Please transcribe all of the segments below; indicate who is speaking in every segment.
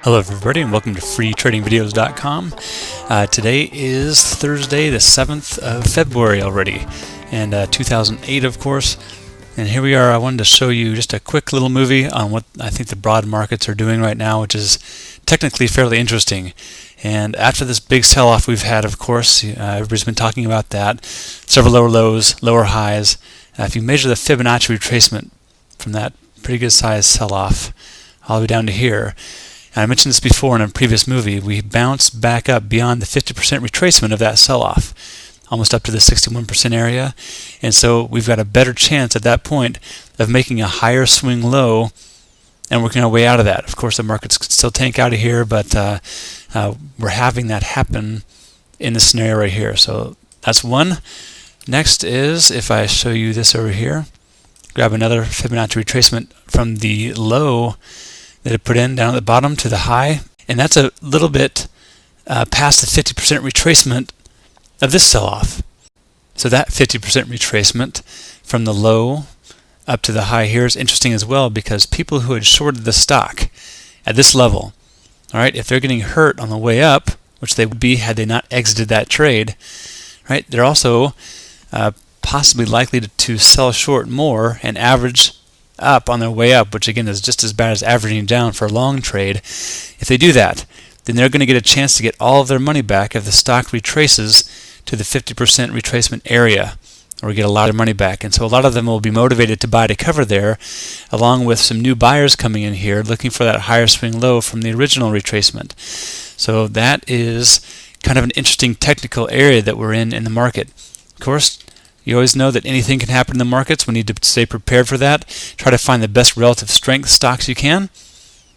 Speaker 1: Hello everybody and welcome to freetradingvideos.com. Today is Thursday the 7th of February already, and 2008 of course. And here we are. I wanted to show you just a quick little movie on what I think the broad markets are doing right now, which is technically fairly interesting. And after this big sell-off we've had, of course, everybody's been talking about that. Several lower lows, lower highs. If you measure the Fibonacci retracement from that pretty good size sell-off all the way down to here, and I mentioned this before in a previous movie, we bounced back up beyond the 50% retracement of that sell-off, almost up to the 61% area. And so we've got a better chance at that point of making a higher swing low and working our way out of that. Of course, the markets could still tank out of here, but we're having that happen in this scenario right here. So that's one. Next is, if I show you this over here, grab another Fibonacci retracement from the low that it put in down at the bottom to the high, and that's a little bit past the 50% retracement of this sell-off. So that 50% retracement from the low up to the high here is interesting as well, because people who had shorted the stock at this level, all right, if they're getting hurt on the way up, which they would be had they not exited that trade, right, they're also possibly likely to sell short more and average up on their way up, which again is just as bad as averaging down for a long trade. If they do that, then they're going to get a chance to get all of their money back if the stock retraces to the 50% retracement area, or get a lot of money back. And so a lot of them will be motivated to buy to cover there, along with some new buyers coming in here looking for that higher swing low from the original retracement. So that is kind of an interesting technical area that we're in the market. Of course, you always know that anything can happen in the markets. We need to stay prepared for that. Try to find the best relative strength stocks you can.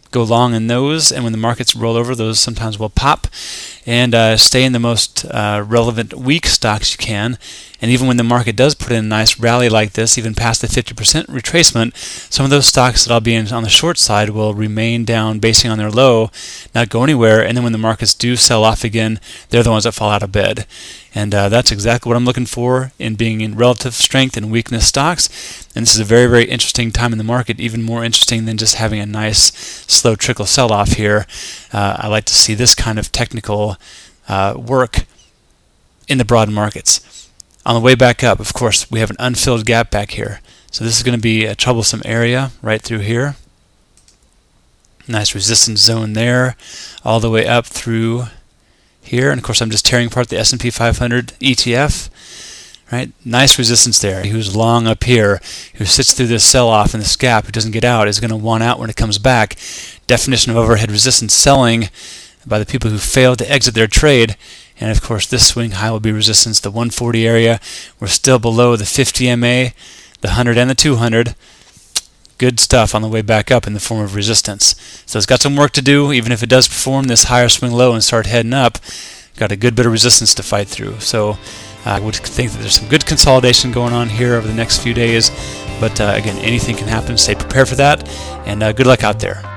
Speaker 1: Go long in those, and when the markets roll over, those sometimes will pop. And stay in the most relevant weak stocks you can. And even when the market does put in a nice rally like this, even past the 50% retracement, some of those stocks that I'll be in on the short side will remain down basing on their low, not go anywhere, and then when the markets do sell off again, they're the ones that fall out of bed. And that's exactly what I'm looking for in being in relative strength and weakness stocks. And this is a very, very interesting time in the market, even more interesting than just having a nice slow trickle sell-off here. I like to see this kind of technical work in the broad markets. On the way back up, of course, we have an unfilled gap back here. So this is going to be a troublesome area right through here. Nice resistance zone there, all the way up through here. And of course, I'm just tearing apart the S&P500 ETF. Right? Nice resistance there. Who's long up here, who sits through this sell-off in this gap, who doesn't get out, is going to want out when it comes back. Definition of overhead resistance selling by the people who failed to exit their trade. And of course, this swing high will be resistance, the 140 area. We're still below the 50 MA, the 100 and the 200. Good stuff on the way back up in the form of resistance. So it's got some work to do, even if it does perform this higher swing low and start heading up. Got a good bit of resistance to fight through. So I would think that there's some good consolidation going on here over the next few days. But again, anything can happen. Stay prepared for that, and good luck out there.